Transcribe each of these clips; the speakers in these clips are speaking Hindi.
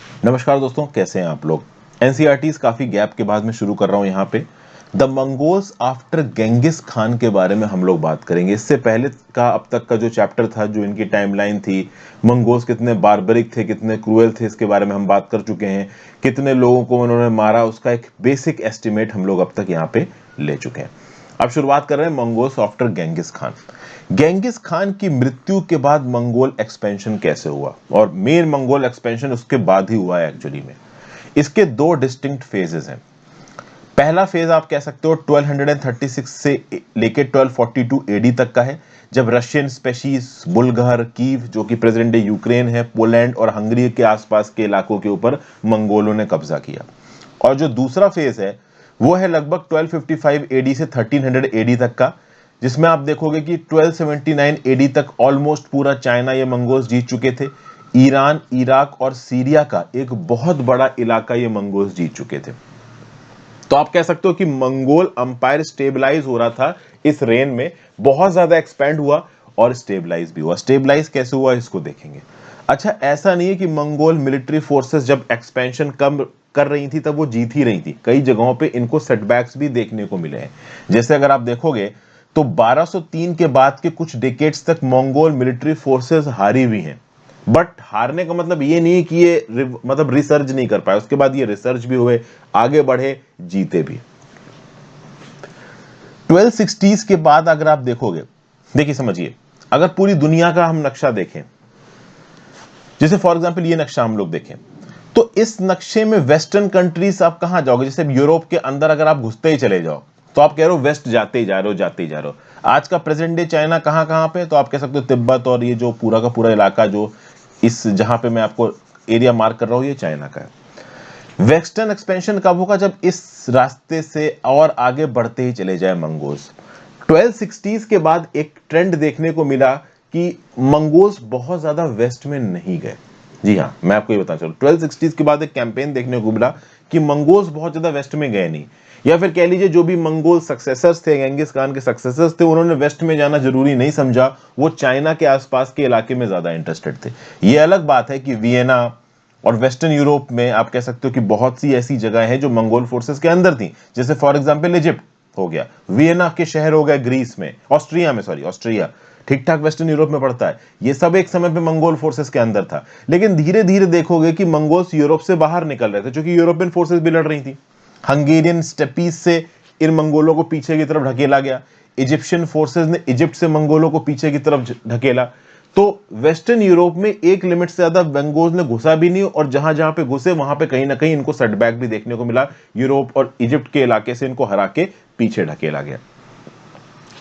नमस्कार दोस्तों, कैसे हैं आप लोग। एनसीईआरटीज़ काफी गैप के बाद में शुरू कर रहा हूं यहाँ पे। The Mongols after Genghis Khan के बारे में हम लोग बात करेंगे। इससे पहले का अब तक का जो चैप्टर था, जो इनकी टाइमलाइन थी, मंगोल्स कितने बार्बरिक थे, कितने क्रूएल थे, इसके बारे में हम बात कर चुके हैं। कितने लोगों को उन्होंने मारा, उसका एक बेसिक एस्टिमेट हम लोग अब तक यहाँ पे ले चुके हैं। अब शुरुआत कर रहे हैं Mongols after Genghis Khan. Genghis Khan की मृत्यु के बाद मंगोल एक्सपेंशन कैसे हुआ, और मेन मंगोल एक्सपेंशन उसके बाद ही हुआ है एक्चुअली में। इसके दो डिस्टिंक्ट फेजेस हैं। पहला फेज आप कह सकते हो 1236 से लेके 1242 एडी तक का है, जब रशियन स्पेशीज बुल्गार, कीव जो कि प्रेजेंट डे यूक्रेन है, पोलैंड और हंगरी के आसपास के इलाकों के ऊपर मंगोलों ने कब्जा किया। और जो दूसरा फेज है वो है लगभग 1255 एडी से 1300 एडी तक का, जिसमें आप देखोगे कि 1279 एडी तक ऑलमोस्ट पूरा चाइना ये मंगोल्स जीत चुके थे। ईरान, इराक और सीरिया का एक बहुत बड़ा इलाका ये मंगोल्स जीत चुके थे। तो आप कह सकते हो कि मंगोल अंपायर स्टेबलाइज हो रहा था इस रेन में, बहुत ज्यादा एक्सपैंड हुआ और स्टेबलाइज भी हुआ। स्टेबलाइज कैसे हुआ इसको देखेंगे। अच्छा, ऐसा नहीं है कि मंगोल मिलिट्री फोर्सेस जब एक्सपेंशन कम कर रही थी तब वो जीत ही रही थी। कई जगहों पे इनको सेटबैक्स भी देखने को मिले हैं। जैसे अगर आप देखोगे तो 1203 के बाद के कुछ डिकेड्स तक मंगोल मिलिट्री फोर्सेस हारी हुई हैं। बट हारने का मतलब ये नहीं कि ये मतलब रिसर्च नहीं कर पाए, उसके बाद ये रिसर्च भी हुए, आगे बढ़े, जीते भी। 1260s के बाद अगर आप देखोगे, देखिए समझिए, अगर पूरी दुनिया का हम नक्शा देखें, जैसे फॉर एग्जांपल ये नक्शा हम लोग देखें, तो इस नक्शे में वेस्टर्न कंट्रीज आप कहां जाओगे। जैसे यूरोप के अंदर अगर आप घुसते ही चले जाओ तो आप कह रहे हो वेस्ट जाते ही जा रहे हो, जाते ही जा रहे हो। आज का प्रेजेंट डे चाइना कहां कहां पे, तो आप कह सकते हो तिब्बत और ये जो पूरा का पूरा इलाका, जो इस जहां पे मैं आपको एरिया मार्क कर रहा हूं, ये चाइना का है। वेस्टर्न एक्सपेंशन कब होगा, जब इस रास्ते से और आगे बढ़ते ही चले जाए मंगोल्स। 1260s के बाद एक ट्रेंड देखने को मिला कि मंगोल्स बहुत ज्यादा वेस्ट में नहीं गए। जी हाँ, मैं आपको ये बताना चाहूँ, 1260s के बाद एक कैंपेन देखने को मिला कि मंगोल्स बहुत ज्यादा वेस्ट में गए नहीं, या फिर कह लीजिए जो भी मंगोल सक्सेसर्स थे, गेंगिस खान के सक्सेसर्स थे, उन्होंने वेस्ट में जाना जरूरी नहीं समझा। वो चाइना के आसपास के इलाके में ज्यादा इंटरेस्टेड थे। ये अलग बात है कि वियना और वेस्टर्न यूरोप में आप कह सकते हो कि बहुत सी ऐसी जगह हैं जो मंगोल फोर्सेस के अंदर थी। जैसे फॉर एग्जांपल इजिप्ट हो गया, वियना के शहर हो गए ग्रीस में, ऑस्ट्रिया में, सॉरी ऑस्ट्रिया ठीक ठाक वेस्टर्न यूरोप में पड़ता है। ये सब एक समय पे मंगोल फोर्सेस के अंदर था। लेकिन धीरे धीरे देखोगे कि मंगोल्स यूरोप से बाहर निकल रहे थे, क्योंकि यूरोपियन फोर्सेस भी लड़ रही थी। हंगेरियन स्टेपीज से इन मंगोलों को पीछे की तरफ ढकेला गया। इजिप्शियन फोर्सेस ने इजिप्ट से मंगोलों को पीछे की तरफ ढकेला। तो वेस्टर्न यूरोप में एक लिमिट से ज्यादा मंगोल्स ने घुसा भी नहीं, और जहां जहां पे घुसे वहां पे कहीं ना कहीं इनको सेटबैक भी देखने को मिला। यूरोप और इजिप्ट के इलाके से इनको हरा के पीछे ढकेला गया।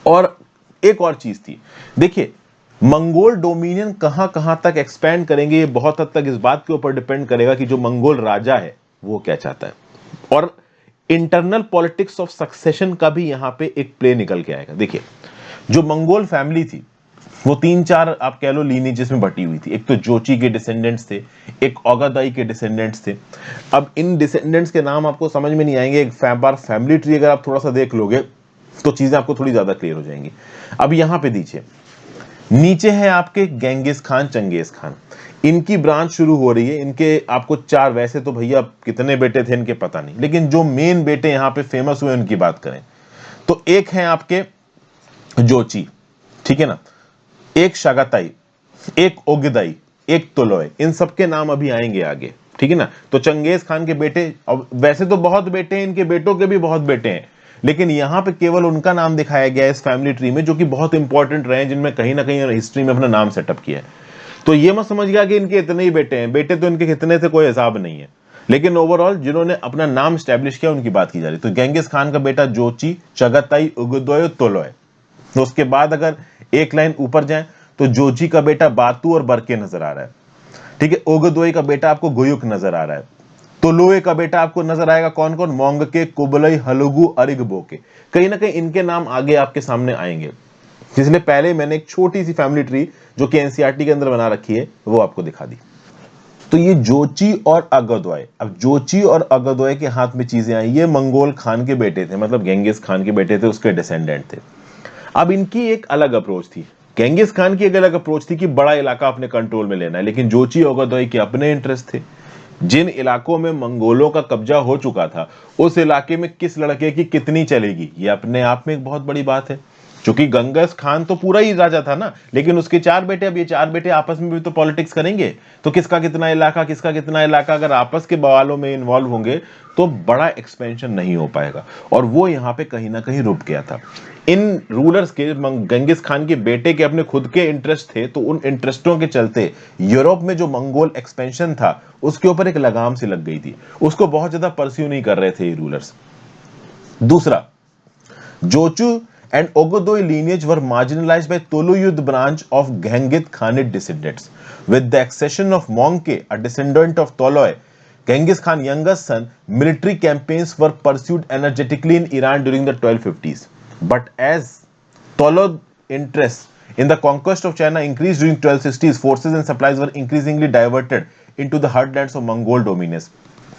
और एक और चीज थी, देखिए, मंगोल डोमिनियन कहां कहां तक एक्सपैंड करेंगे, ये बहुत हद तक इस बात के ऊपर डिपेंड करेगा कि जो मंगोल राजा है वो क्या चाहता है। और इंटरनल पॉलिटिक्स ऑफ सक्सेशन का भी यहां पे एक प्ले निकल के आएगा। देखिए, जो मंगोल फैमिली थी वो तीन चार आप कह लो लीनेजेस में बटी हुई थी। एक तो जोची के डिसेंडेंट्स थे, एक ओगादाई के डिसेंडेंट्स थे। अब इन डिसेंडेंट्स के नाम आपको समझ में नहीं आएंगे, एक बार फैमिली ट्री अगर आप थोड़ा सा देख लोगे तो चीजें आपको थोड़ी ज्यादा क्लियर हो जाएंगी। अब यहां पे दीजिए, नीचे है आपके गेंगिस खान, चंगेज खान, इनकी ब्रांच शुरू हो रही है। इनके आपको चार, वैसे तो भैया कितने बेटे थे इनके पता नहीं, लेकिन जो मेन बेटे यहां पे फेमस हुए उनकी बात करें तो एक है आपके जोची, ठीक है ना, एक शागाताई, एक ओगिदाई, एक तोलोय। इन सबके नाम अभी आएंगे आगे, ठीक है ना। तो चंगेज खान के बेटे, अब वैसे तो बहुत बेटे हैं, इनके बेटों के भी बहुत बेटे हैं, लेकिन यहां पे केवल उनका नाम दिखाया गया है इस फैमिली ट्री में, जो कि बहुत इंपॉर्टेंट रहे, जिनमें कहीं ना कहीं हिस्ट्री में अपना नाम सेटअप किया है। तो ये मत समझ गया कि इनके इतने ही बेटे हैं, बेटे तो इनके कितने से कोई हिसाब नहीं है, लेकिन ओवरऑल जिन्होंने अपना नाम स्टैब्लिश किया उनकी बात की जा रही। तो गेंगिस खान का बेटा जोची, चगाताई, उगुदोय, तोलोय। तो उसके बाद अगर एक लाइन ऊपर जाए तो जोची का बेटा बातू और बरके नजर आ रहा है, ठीक है। ओगदोई का बेटा आपको गुयुक नजर आ रहा है। तोलोए का बेटा आपको नजर आएगा कौन कौन, मोंग के, कुबलई, हलुगु, अरिगबो के। कहीं ना कहीं इनके नाम आगे आपके सामने आएंगे। इसलिए पहले मैंने एक छोटी सी फैमिली ट्री जो कि एनसीईआरटी के अंदर बना रखी है वो आपको दिखा दी। तो ये जोची और अगदोय, अब जोची और अगदोय के हाथ में चीजें आई, ये मंगोल खान के बेटे थे, मतलब गेंगिस खान के बेटे थे, उसके डिसेंडेंट थे। अब इनकी एक अलग अप्रोच थी, गेंगिस खान की एक अलग अप्रोच थी कि बड़ा इलाका अपने कंट्रोल में लेना है, लेकिन जोची ओगदोई के अपने इंटरेस्ट थे जिन इलाकों में मंगोलों का कब्जा हो चुका था उस इलाके में किस लड़के की कितनी चलेगी, ये अपने आप में एक बहुत बड़ी बात है। क्योंकि गंगस खान तो पूरा ही राजा था ना, लेकिन उसके 4 बेटे, अब ये 4 बेटे आपस में भी तो पॉलिटिक्स करेंगे, तो किसका कितना इलाका अगर आपस के बवालों में इन्वॉल्व होंगे तो बड़ा एक्सपेंशन नहीं हो पाएगा। और वो यहाँ पे कहीं ना कहीं रुक गया था। इन रूलर्स के, गंगेस खान के बेटे के अपने खुद के इंटरेस्ट थे, तो उन इंटरेस्टों के चलते यूरोप में जो मंगोल एक्सपेंशन था उसके ऊपर एक लगाम सी लग गई थी, उसको बहुत ज्यादा परस्यू नहीं कर रहे थे ये रूलर्स। दूसरा, जोचू and Ogodoi lineage were marginalized by Toluyud branch of Genghis Khanate descendants. With the accession of Mongke, a descendant of Toloi, Genghis Khan's youngest son, military campaigns were pursued energetically in Iran during the 1250s. But as Toloi interests in the conquest of China increased during 1260s, forces and supplies were increasingly diverted into the heartlands of Mongol dominance.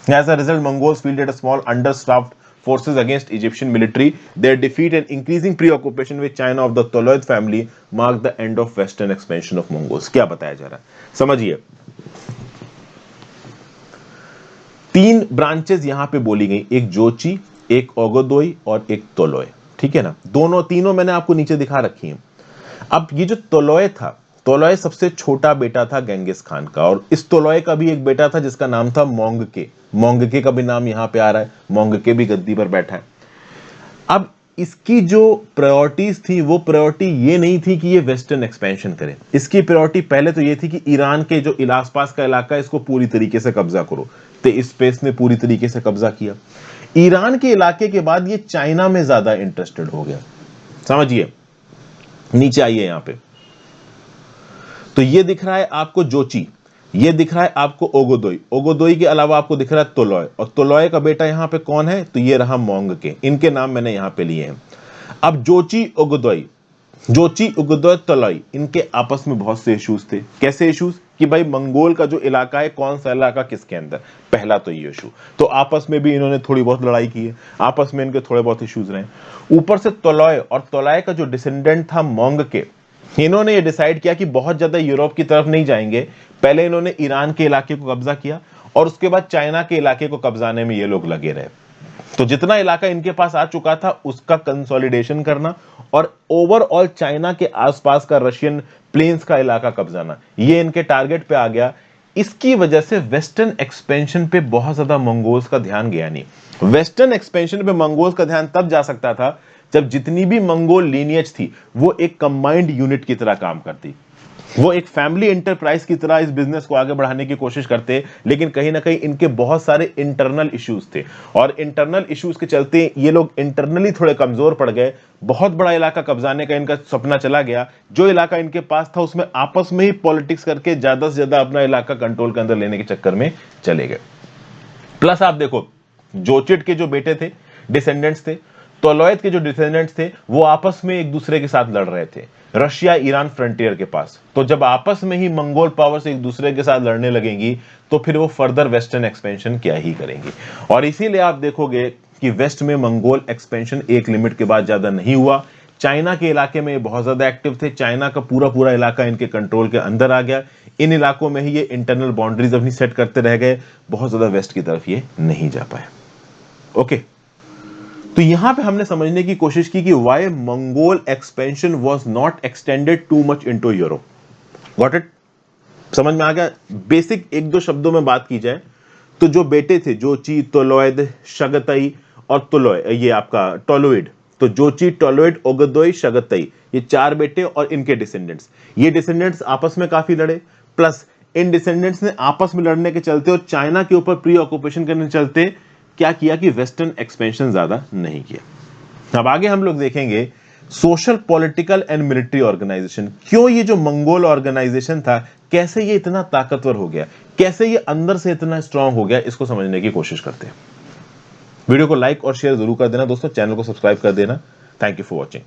As a result, Mongols fielded a small understaffed forces against Egyptian military. Their defeat and increasing preoccupation with China of the Toloid family marked the end of western expansion of Mongols. क्या बताया जा रहा है समझिए। 3 ब्रांचेस यहां पे बोली गई, एक जोची, एक ओगोदोई और एक तोलोय, ठीक है ना। तीनों मैंने आपको नीचे दिखा रखी है। अब ये जो तोलोय था, तोलोय सबसे छोटा बेटा था गेंगिस खान का, और इस तोलोय का भी एक बेटा था जिसका नाम था मोंगके। मोंगके का भी नाम यहां पे आ रहा है, मोंगके भी गद्दी पर बैठा है। अब इसकी जो प्रायोरिटीज थी वो प्रायोरिटी ये नहीं थी कि ये वेस्टर्न एक्सपेंशन करे, इसकी प्रायोरिटी पहले तो ये थी कि ईरान के जो आसपास का इलाका है इसको पूरी तरीके से कब्जा करो। तो इस स्पेस ने पूरी तरीके से कब्जा किया। ईरान के इलाके के बाद ये चाइना में ज्यादा इंटरेस्टेड हो गया। समझिए, नीचे आइए यहां पे, तो ये दिख रहा है आपको जोची, ये दिख रहा है आपको ओगोदोई, ओगोदोई के अलावा आपको दिख रहा है तोलोय, और तोलोय का बेटा यहां पे कौन है, तो ये रहा मोंगके। इनके नाम मैंने यहां पे लिए हैं। अब जोची ओगोदोई, तोलोय, इनके आपस में बहुत से इश्यूज थे। कैसे इश्यूज कि भाई मंगोल का जो इलाका है, कौन सा इलाका किसके अंदर, पहला तो ये इशू। तो आपस में भी इन्होंने थोड़ी बहुत लड़ाई की है, आपस में इनके थोड़े बहुत इश्यूज रहे। ऊपर से तोलोय और तोलोय का जो डिसेंडेंट था मोंगके, इन्होंने ये डिसाइड किया कि बहुत ज्यादा यूरोप की तरफ नहीं जाएंगे। पहले इन्होंने ईरान के इलाके को कब्जा किया और उसके बाद चाइना के इलाके को कब्जाने में ये लोग लगे रहे। तो जितना इलाका इनके पास आ चुका था उसका कंसोलिडेशन करना और ओवरऑल चाइना के आसपास का रशियन प्लेन्स का इलाका कब्जाना, ये इनके टारगेट पे आ गया। इसकी वजह से वेस्टर्न एक्सपेंशन पे बहुत ज्यादा मंगोल्स का ध्यान गया नहीं। वेस्टर्न एक्सपेंशन पे मंगोल्स का ध्यान तब जा सकता था जब जितनी भी मंगोल लीनियज थी वो एक कंबाइंड यूनिट की तरह काम करती, वो एक फैमिली एंटरप्राइज की तरह इस बिजनेस को आगे बढ़ाने की कोशिश करते। लेकिन कहीं ना कहीं इनके बहुत सारे इंटरनल इश्यूज थे और इंटरनल इश्यूज के चलते ये लोग इंटरनली थोड़े कमजोर पड़ गए। बहुत बड़ा इलाका कब्जाने का इनका सपना चला गया। जो इलाका इनके पास था उसमें आपस में ही पॉलिटिक्स करके ज्यादा से ज्यादा अपना इलाका कंट्रोल के अंदर लेने के चक्कर में चले गए। प्लस आप देखो, जोचिट के जो बेटे थे, डिसेंडेंट्स थे, तोलोयत के जो डिसेंडेंट्स थे, वो आपस में एक दूसरे के साथ लड़ रहे थे रशिया ईरान फ्रंटियर के पास। तो जब आपस में ही मंगोल पावर्स एक दूसरे के साथ लड़ने लगेंगी तो फिर वो फर्दर वेस्टर्न एक्सपेंशन क्या ही करेंगी। और इसीलिए आप देखोगे कि वेस्ट में मंगोल एक्सपेंशन एक लिमिट के बाद ज्यादा नहीं हुआ। चाइना के इलाके में बहुत ज्यादा एक्टिव थे, चाइना का पूरा इलाका इनके कंट्रोल के अंदर आ गया। इन इलाकों में ही ये इंटरनल बाउंड्रीज अपनी सेट करते रह गए, बहुत ज्यादा वेस्ट की तरफ ये नहीं जा पाए। ओके, तो यहां पे हमने समझने की कोशिश की कि why Mongol expansion was not extended too much into Europe. Got it? समझ में आ गया? बेसिक एक दो शब्दों में बात की जाए तो जो बेटे थे जोची, तोलोइड, शगतई और तोलोय, ये आपका टोलोइड, तो जोची, टोलोइड, ओगोदोई, शगतई, ये 4 बेटे और इनके डिसेंडेंट्स। ये डिसेंडेंट्स आपस में काफी लड़े, प्लस इन डिसेंडेंट्स ने आपस में लड़ने के चलते और चाइना के ऊपर प्री ऑक्यूपेशन करने के चलते क्या किया कि वेस्टर्न एक्सपेंशन ज्यादा नहीं किया। अब आगे हम लोग देखेंगे social, political and military organisation. क्यों ये जो मंगोल ऑर्गेनाइजेशन था कैसे ये इतना ताकतवर हो गया, कैसे ये अंदर से इतना स्ट्रांग हो गया, इसको समझने की कोशिश करते हैं। वीडियो को लाइक और शेयर जरूर कर देना दोस्तों, चैनल को सब्सक्राइब कर देना। Thank you for watching.